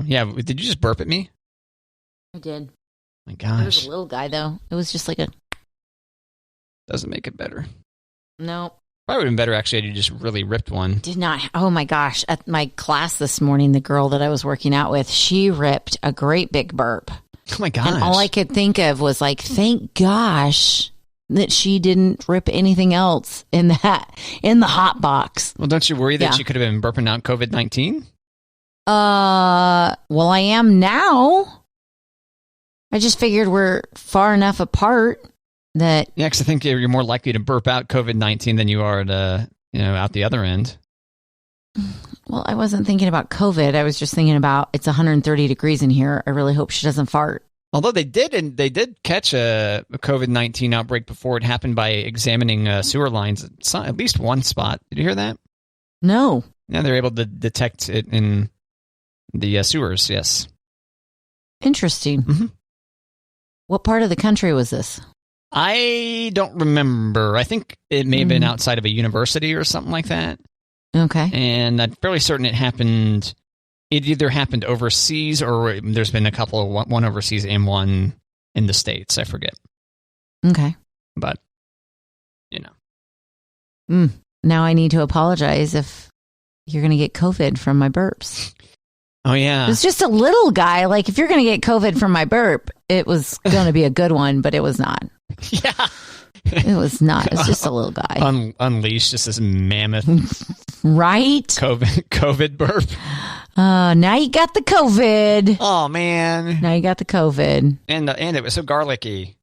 Yeah, did you just burp at me? I did. My It was gosh. a little guy, though. It was just like a... Doesn't make it better. No. Probably would have been better, actually, had you just really ripped one. Did not. Oh, my gosh. At my class this morning, the girl that I was working out with, she ripped a great big burp. Oh, my gosh. And all I could think of was like, thank gosh that she didn't rip anything else in the hot box. Well, don't you worry that Yeah. she could have been burping out COVID-19? Well, I am now. I just figured we're far enough apart that... Yeah, because I think you're more likely to burp out COVID-19 than you are to, out the other end. Well, I wasn't thinking about COVID. I was just thinking about it's 130 degrees in here. I really hope she doesn't fart. Although they did catch a COVID-19 outbreak before it happened by examining sewer lines at least one spot. Did you hear that? No. Yeah, they're able to detect it in the sewers, yes. Interesting. Mm-hmm. What part of the country was this? I don't remember. I think it may have been outside of a university or something like that. Okay. And I'm fairly certain it either happened overseas or there's been a couple of one overseas and one in the States. I forget. Okay. But, Now I need to apologize if you're going to get COVID from my burps. Oh, yeah. It was just a little guy. Like, if you're going to get COVID from my burp, it was going to be a good one, but it was not. Yeah. It was not. It was just a little guy. Unleashed just this mammoth Right? COVID burp. Now you got the COVID. Oh, man. Now you got the COVID. And it was so garlicky.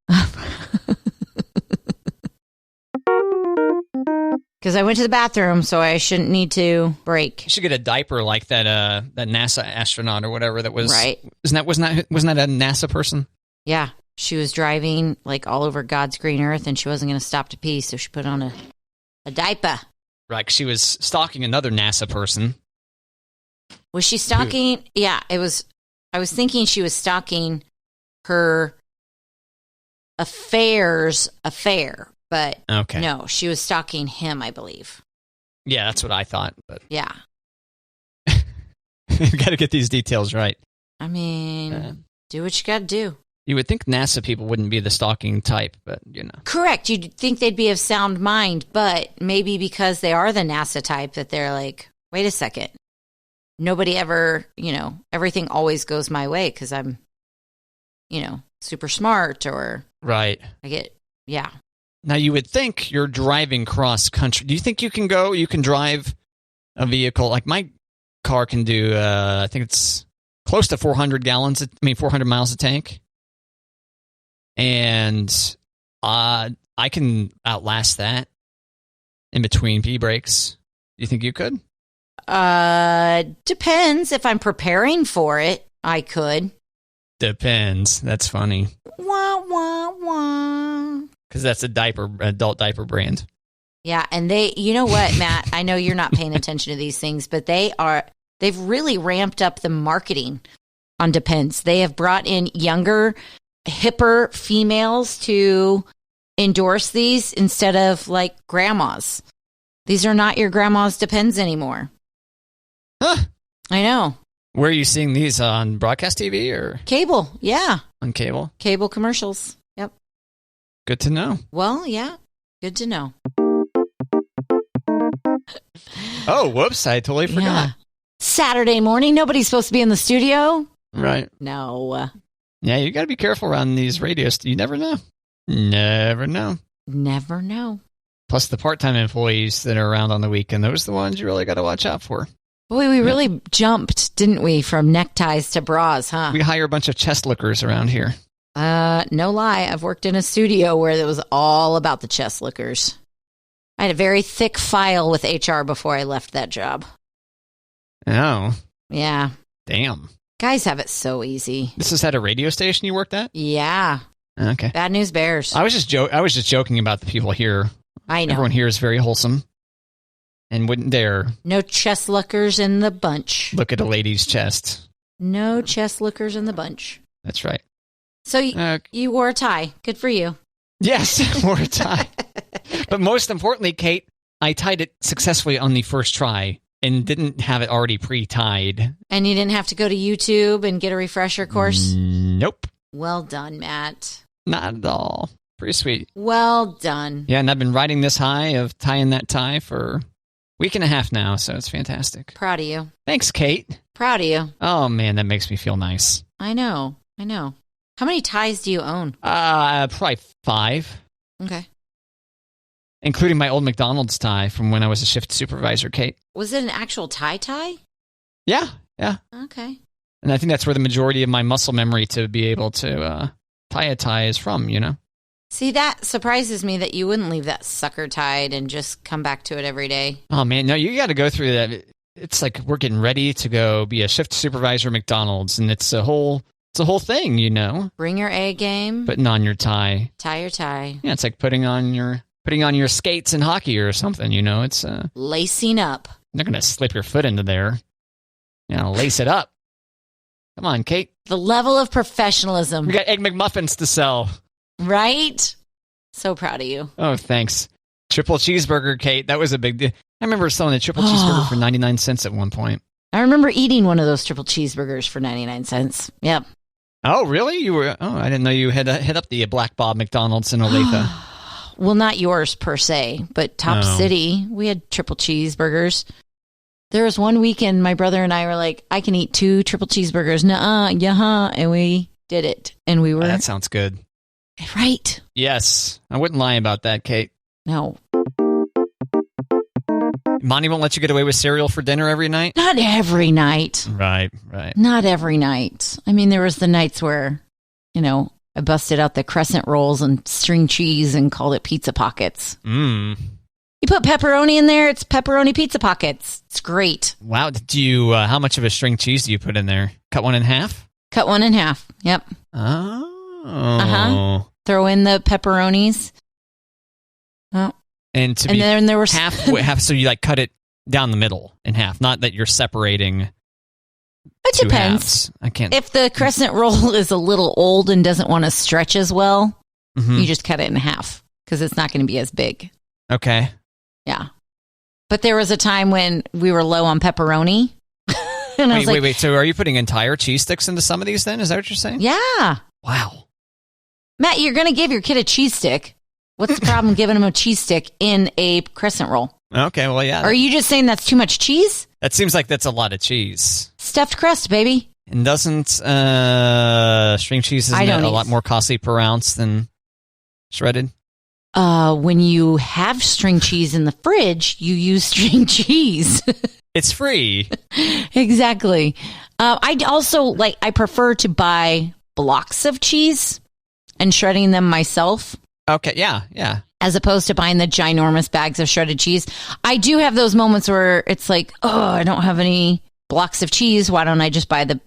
Because I went to the bathroom, so I shouldn't need to break. You should get a diaper like that NASA astronaut or whatever that was. Right. Wasn't that a NASA person? Yeah. She was driving like all over God's green earth, and she wasn't going to stop to pee, so she put on a diaper. Right. 'Cause she was stalking another NASA person. Was she stalking? Yeah, it was. I was thinking she was stalking her affair, but Okay. no, she was stalking him, I believe. Yeah, that's what I thought. But Yeah. you got to get these details right. I mean, do what you got to do. You would think NASA people wouldn't be the stalking type, but Correct. You'd think they'd be of sound mind, but maybe because they are the NASA type that they're like, wait a second. Nobody ever, everything always goes my way because I'm, super smart or right. I get, yeah. Now you would think you're driving cross country. Do you think you can drive a vehicle like my car can do? I think it's close to 400 miles a tank. And I can outlast that in between pee breaks. Do you think you could? Depends. If I'm preparing for it, I could. Depends. That's funny. Wah, wah, wah. Because that's adult diaper brand. Yeah, and you know what, Matt? I know you're not paying attention to these things, but they've really ramped up the marketing on Depends. They have brought in younger, hipper females to endorse these instead of like grandmas. These are not your grandma's Depends anymore. Huh. I know. Where are you seeing these, on broadcast TV or Cable, yeah. on cable? Cable commercials. Yep. Good to know. Well, yeah. Good to know. Oh, whoops. I totally forgot. Yeah. Saturday morning. Nobody's supposed to be in the studio. Right. No. Yeah, you got to be careful around these radios. You never know. Never know. Never know. Plus the part-time employees that are around on the weekend, those are the ones you really got to watch out for. Boy, we really jumped, didn't we, from neckties to bras, huh? We hire a bunch of chest lookers around here. No lie. I've worked in a studio where it was all about the chest lookers. I had a very thick file with HR before I left that job. Oh. Yeah. Damn. Guys have it so easy. This is at a radio station you worked at? Yeah. Okay. Bad News Bears. I was just joking about the people here. I know. Everyone here is very wholesome and wouldn't dare No chest lookers in the bunch. look at a lady's chest. No chest lookers in the bunch. That's right. So you wore a tie. Good for you. Yes, wore a tie. But most importantly, Kate, I tied it successfully on the first try. and didn't have it already pre-tied. And you didn't have to go to YouTube and get a refresher course? Nope. Well done, Matt. Not at all. Pretty sweet. Well done. Yeah, and I've been riding this high of tying that tie for a week and a half now, so it's fantastic. Proud of you. Thanks, Kate. Proud of you. Oh, man, that makes me feel nice. I know. How many ties do you own? Probably 5. Okay. Including my old McDonald's tie from when I was a shift supervisor, Kate. Was it an actual tie? Yeah. Okay. And I think that's where the majority of my muscle memory to be able to tie a tie is from, See, that surprises me that you wouldn't leave that sucker tied and just come back to it every day. Oh, man, no, you got to go through that. It's like we're getting ready to go be a shift supervisor at McDonald's, and it's a whole thing, Bring your A game. Putting on your tie. Tie your tie. Yeah, it's like putting on your skates in hockey or something, It's lacing up. they're going to slip your foot into there. Lace it up. Come on, Kate. The level of professionalism. We got Egg McMuffins to sell. Right? So proud of you. Oh, thanks. Triple cheeseburger, Kate. That was a big deal. I remember selling a triple cheeseburger for 99 cents at one point. I remember eating one of those triple cheeseburgers for 99 cents. Yep. Oh, really? I didn't know you had hit up the Black Bob McDonald's in Olathe. Well, not yours per se, but Top City, we had triple cheeseburgers. There was one weekend my brother and I were like, I can eat 2 triple cheeseburgers. Nuh-uh, yeah, and we did it. And we were... That sounds good. Right. Yes. I wouldn't lie about that, Kate. No. Monty won't let you get away with cereal for dinner every night? Not every night. Right. Not every night. I mean, there was the nights where, I busted out the crescent rolls and string cheese and called it pizza pockets. Mmm. You put pepperoni in there, it's pepperoni pizza pockets. It's great. Wow. Do you? How much of a string cheese do you put in there? Cut one in half? Cut one in half. Yep. Oh. Throw in the pepperonis. Oh. And then there was half. So you cut it down the middle in half. Not that you're separating. It depends. Halves. I can't. If the crescent roll is a little old and doesn't want to stretch as well, you just cut it in half because it's not going to be as big. Okay. Yeah. But there was a time when we were low on pepperoni. And wait. So are you putting entire cheese sticks into some of these then? Is that what you're saying? Yeah. Wow. Matt, you're going to give your kid a cheese stick. What's the problem giving him a cheese stick in a crescent roll? Okay, well, yeah. Are you just saying that's too much cheese? That seems like that's a lot of cheese. Stuffed crust, baby. And doesn't string cheese, isn't it a lot more costly per ounce than shredded? When you have string cheese in the fridge, you use string cheese. It's free. Exactly. I also I prefer to buy blocks of cheese and shredding them myself. Okay, yeah. As opposed to buying the ginormous bags of shredded cheese. I do have those moments where it's like, I don't have any blocks of cheese. Why don't I just buy the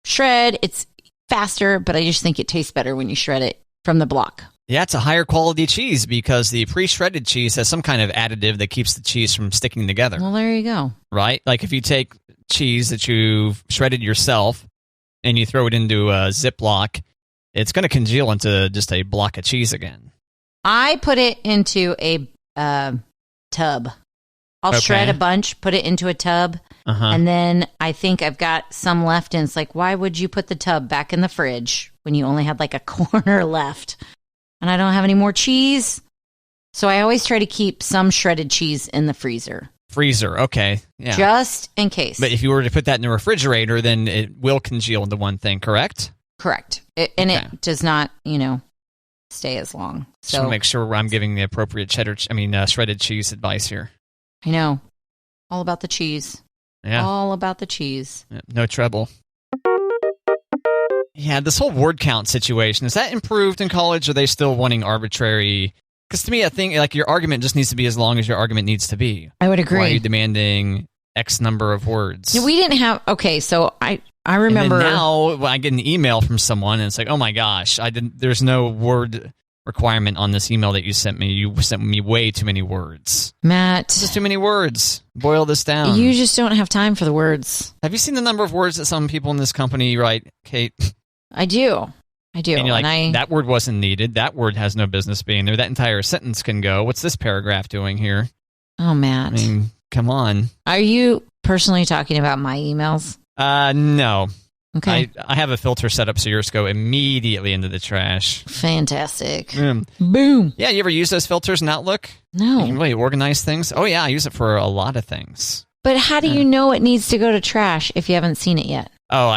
shred? It's faster, but I just think it tastes better when you shred it from the block. Yeah, it's a higher quality cheese because the pre-shredded cheese has some kind of additive that keeps the cheese from sticking together. Well, there you go. Right? Like if you take cheese that you've shredded yourself and you throw it into a Ziploc, it's going to congeal into just a block of cheese again. I put it into a tub. I'll shred a bunch, put it into a tub, and then I think I've got some left, and it's like, why would you put the tub back in the fridge when you only had a corner left? And I don't have any more cheese. So I always try to keep some shredded cheese in the freezer. Okay. Yeah. Just in case. But if you were to put that in the refrigerator, then it will congeal into one thing, correct? Correct. It does not, stay as long. So just make sure I'm giving the appropriate shredded cheese advice here. I know. All about the cheese. Yeah. All about the cheese. No trouble. Yeah, this whole word count situation, is that improved in college? Or are they still wanting arbitrary? Because to me, I think your argument just needs to be as long as your argument needs to be. I would agree. Why are you demanding X number of words? We didn't have... Okay, so I remember... And then now when I get an email from someone and it's like, oh my gosh, there's no word requirement on this email that you sent me. You sent me way too many words. Matt. This is too many words. Boil this down. You just don't have time for the words. Have you seen the number of words that some people in this company write, Kate? I do. And you're like, that word wasn't needed. That word has no business being there. That entire sentence can go. What's this paragraph doing here? Oh, Matt. I mean, come on. Are you personally talking about my emails? No. Okay. I have a filter set up so yours go immediately into the trash. Fantastic. Boom. Yeah, you ever use those filters in Outlook? No. You can really organize things? Oh, yeah, I use it for a lot of things. But how do you know it needs to go to trash if you haven't seen it yet? Oh,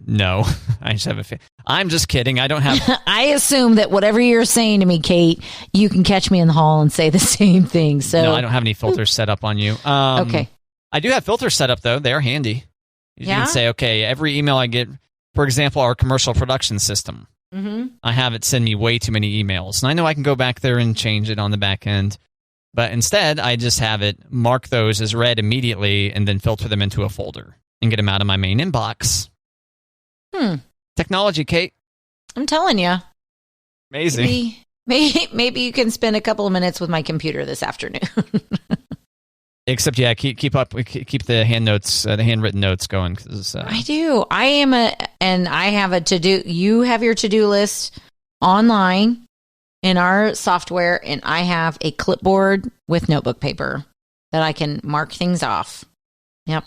no. I just have I'm just kidding. I don't have... I assume that whatever you're saying to me, Kate, you can catch me in the hall and say the same thing. So No, I don't have any filters set up on you. Okay. I do have filters set up, though. They're handy. You can say, okay, every email I get, for example, our commercial production system, I have it send me way too many emails. And I know I can go back there and change it on the back end. But instead, I just have it mark those as read immediately and then filter them into a folder and get them out of my main inbox. Technology, Kate. I'm telling you. Amazing. Maybe you can spend a couple of minutes with my computer this afternoon. Except, yeah, keep the handwritten notes going. 'Cause, I do. I have a to-do. You have your to-do list online in our software, and I have a clipboard with notebook paper that I can mark things off. Yep.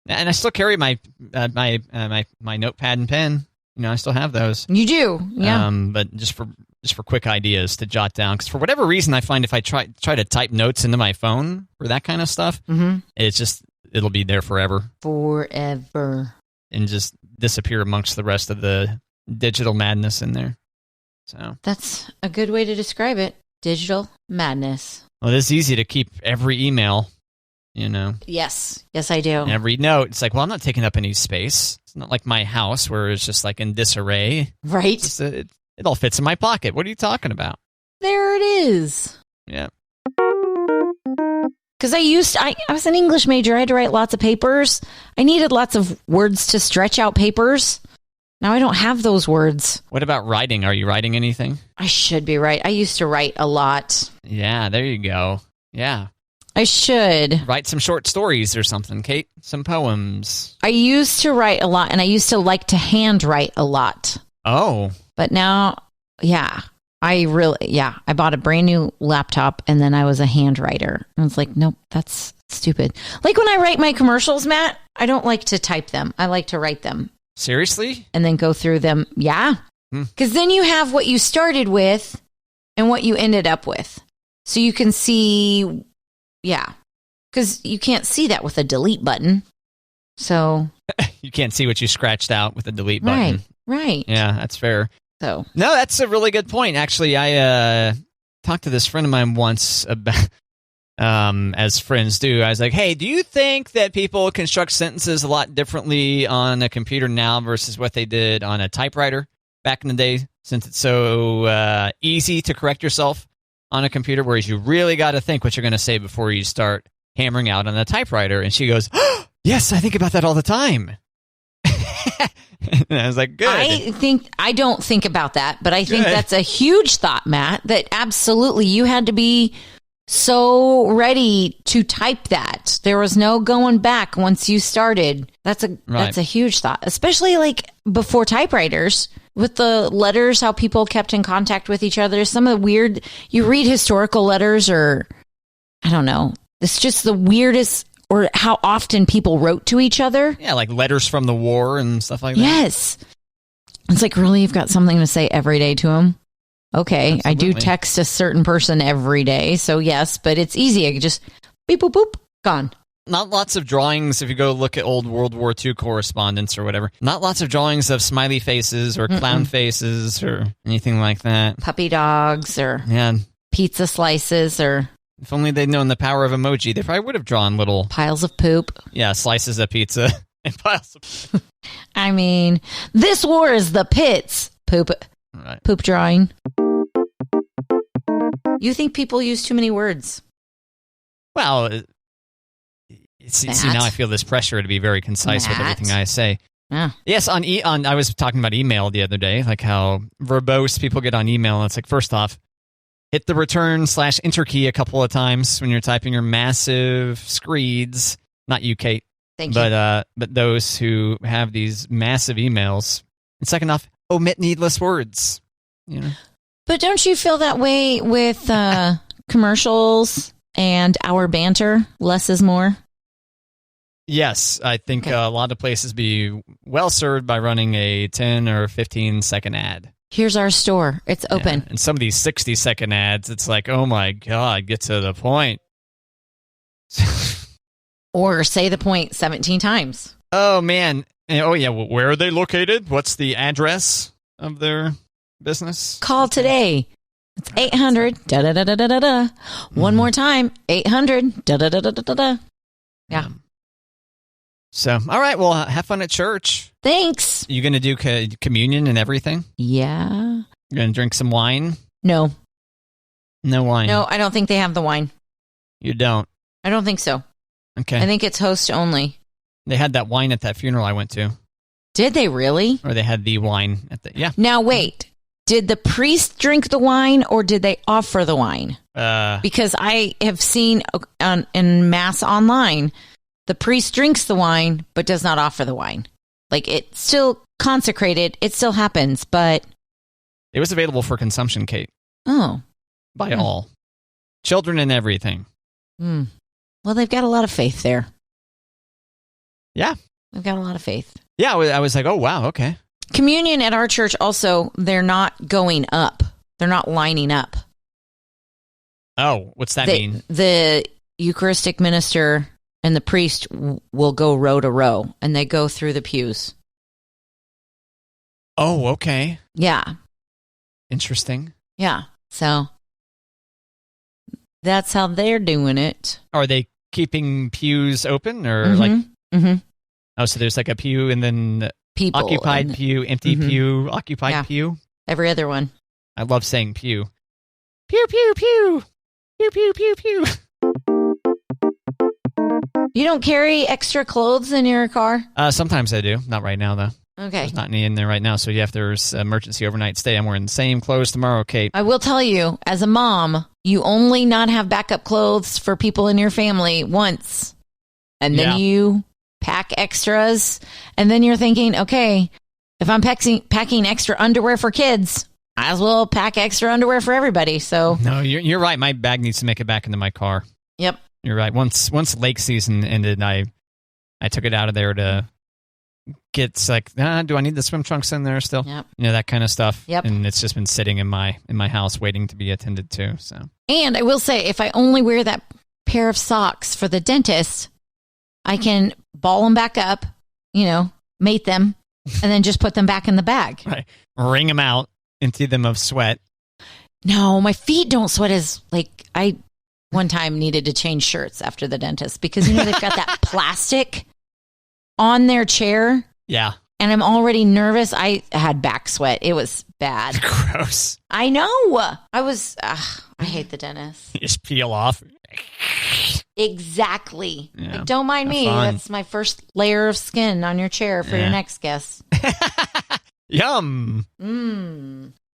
And I still carry my notepad and pen. I still have those. You do, yeah. But just for quick ideas to jot down, because for whatever reason, I find if I try to type notes into my phone for that kind of stuff, it'll be there forever, and just disappear amongst the rest of the digital madness in there. So that's a good way to describe it. Digital madness. Well, it's easy to keep every email. Yes, I do. And every note, it's like, well, I'm not taking up any space. It's not like my house where it's just like in disarray. Right. It all fits in my pocket. What are you talking about? There it is. Yeah. Because I was an English major. I had to write lots of papers. I needed lots of words to stretch out papers. Now I don't have those words. What about writing? Are you writing anything? I should be right. I used to write a lot. Yeah, there you go. Yeah. I should. Write some short stories or something, Kate. Some poems. I used to write a lot, and I used to like to handwrite a lot. Oh. But now, I bought a brand new laptop, and then I was a handwriter. And I was like, nope, that's stupid. Like when I write my commercials, Matt, I don't like to type them. I like to write them. Seriously? And then go through them. Yeah. Because then you have what you started with and what you ended up with. So you can see... Yeah, because you can't see that with a delete button. So you can't see what you scratched out with a delete button. Right. Yeah, that's fair. So no, that's a really good point. Actually, I talked to this friend of mine once about, as friends do. I was like, "Hey, do you think that people construct sentences a lot differently on a computer now versus what they did on a typewriter back in the day? Since it's so easy to correct yourself on a computer, whereas you really got to think what you're going to say before you start hammering out on a typewriter." And she goes, oh, yes, I think about that all the time. And I was like, good. I don't think about that, but I think that's a huge thought, Matt, that absolutely you had to be so ready to type that. There was no going back once you started. That's a huge thought, especially like before typewriters. With the letters, how people kept in contact with each other. Some of the weird, you read historical letters or, I don't know, it's just the weirdest, or how often people wrote to each other. Yeah, like letters from the war and stuff like that. Yes. It's like, really, you've got something to say every day to them? Okay, absolutely. I do text a certain person every day, so yes, but it's easy. I could just beep, boop, boop, gone. Not lots of drawings, if you go look at old World War II correspondence or whatever. Not lots of drawings of smiley faces or clown faces or anything like that. Puppy dogs or pizza slices or... If only they'd known the power of emoji, they probably would have drawn little... Piles of poop. Yeah, slices of pizza and piles of poop. I mean, this war is the pits. Poop. Right. Poop drawing. You think people use too many words? Well... See, now I feel this pressure to be very concise with everything I say. Yeah. Yes, on I was talking about email the other day, like how verbose people get on email. And it's like, first off, hit the return/enter key a couple of times when you're typing your massive screeds. Not you, Kate. Thank you. But those who have these massive emails. And second off, omit needless words. But don't you feel that way with commercials and our banter? Less is more. Yes, I think Okay. a lot of places be well served by running a 10 or 15-second ad. Here's our store. It's open. Yeah. And some of these 60-second ads, it's like, oh my God, get to the point. Or say the point 17 times. Oh, man. Oh, yeah. Where are they located? What's the address of their business? Call today. It's 800 da da da da da da. One more time, 800 da da da da da da. Yeah. So, all right. Well, have fun at church. Thanks. You going to do communion and everything? Yeah. You're going to drink some wine? No. No wine. No, I don't think they have the wine. You don't. I don't think so. Okay. I think it's host only. They had that wine at that funeral I went to. Did they really? Or they had the wine at the, yeah. Now, wait. Did the priest drink the wine or did they offer the wine? Because I have seen in Mass online, the priest drinks the wine but does not offer the wine. Like, it's still consecrated. It still happens, but... It was available for consumption, Kate. Oh. By all. Children and everything. Hmm. Well, they've got a lot of faith there. Yeah. They've got a lot of faith. Yeah, I was like, oh, wow, okay. Communion at our church also, they're not going up. They're not lining up. Oh, what's that mean? The Eucharistic minister and the priest will go row to row, and they go through the pews. Oh, okay. Yeah. Interesting. Yeah. So that's how they're doing it. Are they keeping pews open or like? Mm-hmm. Oh, so there's like a pew and then People occupied and pew, empty pew, occupied pew. every other one. I love saying pew. Pew, pew, pew. Pew, pew, pew, pew. You don't carry extra clothes in your car? Sometimes I do. Not right now, though. Okay. There's not any in there right now. So yeah, if there's emergency overnight stay, I'm wearing the same clothes tomorrow, Kate. I will tell you, as a mom, you only not have backup clothes for people in your family once. And then you pack extras. And then you're thinking, okay, if I'm packing extra underwear for kids, I as well pack extra underwear for everybody. So No, you're right. My bag needs to make it back into my car. Yep. You're right. Once lake season ended, I took it out of there to get like, do I need the swim trunks in there still? Yep. You know, that kind of stuff. Yep. And it's just been sitting in my house waiting to be attended to. So. And I will say, if I only wear that pair of socks for the dentist, I can ball them back up, mate them, and then just put them back in the bag. Right. Wring them out, empty them of sweat. No, my feet don't sweat as, I one time needed to change shirts after the dentist because, they've got that plastic on their chair. Yeah. And I'm already nervous. I had back sweat. It was bad. Gross. I know. I hate the dentist. You just peel off. Exactly. Yeah. Don't mind me. Fun. That's my first layer of skin on your chair for your next guest. Yum.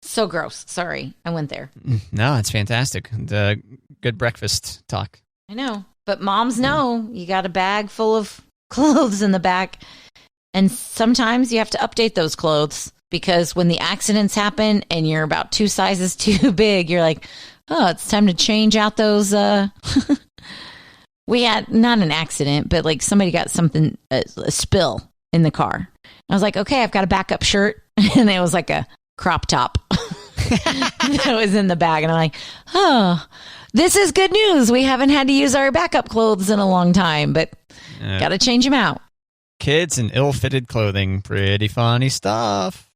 So gross. Sorry. I went there. No, it's fantastic. The good breakfast talk. I know. But moms know you got a bag full of clothes in the back. And sometimes you have to update those clothes because when the accidents happen and you're about 2 sizes too big, you're like, oh, it's time to change out those. We had not an accident, but somebody got something, a spill in the car. I was like, okay, I've got a backup shirt. And it was like a crop top that was in the bag. And I'm like, oh, this is good news. We haven't had to use our backup clothes in a long time, but got to change them out. Kids in ill-fitted clothing. Pretty funny stuff.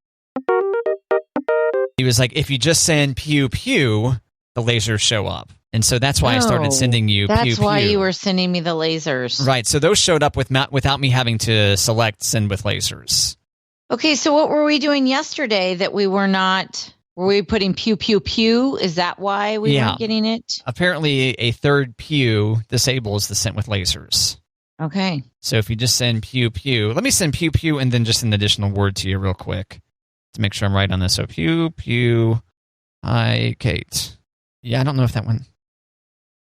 He was like, if you just send pew pew, the lasers show up. And so that's why I started sending you pew pew. That's why you were sending me the lasers. Right. So those showed up without me having to select send with lasers. Okay. So what were we doing yesterday that we were not? Were we putting pew pew pew? Is that why we weren't getting it? Apparently a third pew disables the sent with lasers. Okay. So if you just send pew pew, let me send pew pew and then just an additional word to you real quick to make sure I'm right on this. So pew pew. Hi, Kate. Yeah, I don't know if that one.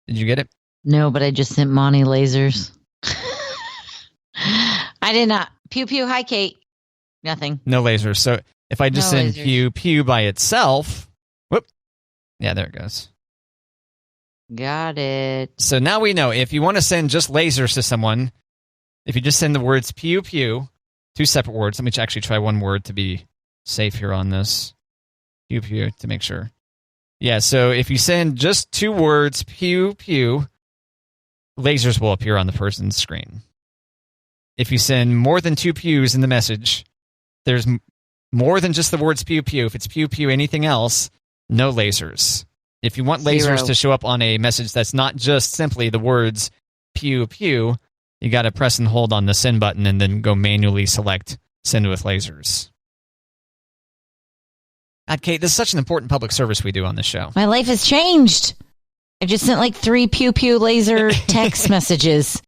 Did you get it? No, but I just sent Monty lasers. I did not. Pew pew. Hi, Kate. Nothing. No lasers. So if I just send pew pew by itself, whoop. Yeah, there it goes. Got it. So now we know if you want to send just lasers to someone, if you just send the words pew pew, 2 separate words. Let me actually try one word to be safe here on this. Pew pew to make sure. Yeah, so if you send just 2 words, pew pew, lasers will appear on the person's screen. If you send more than 2 pews in the message, there's more than just the words pew pew. If it's pew pew, anything else, no lasers. If you want lasers 0. to show up on a message that's not just simply the words pew pew, you got to press and hold on the send button and then go manually select send with lasers. God, Kate, this is such an important public service we do on this show. My life has changed. I just sent like 3 pew pew laser text messages.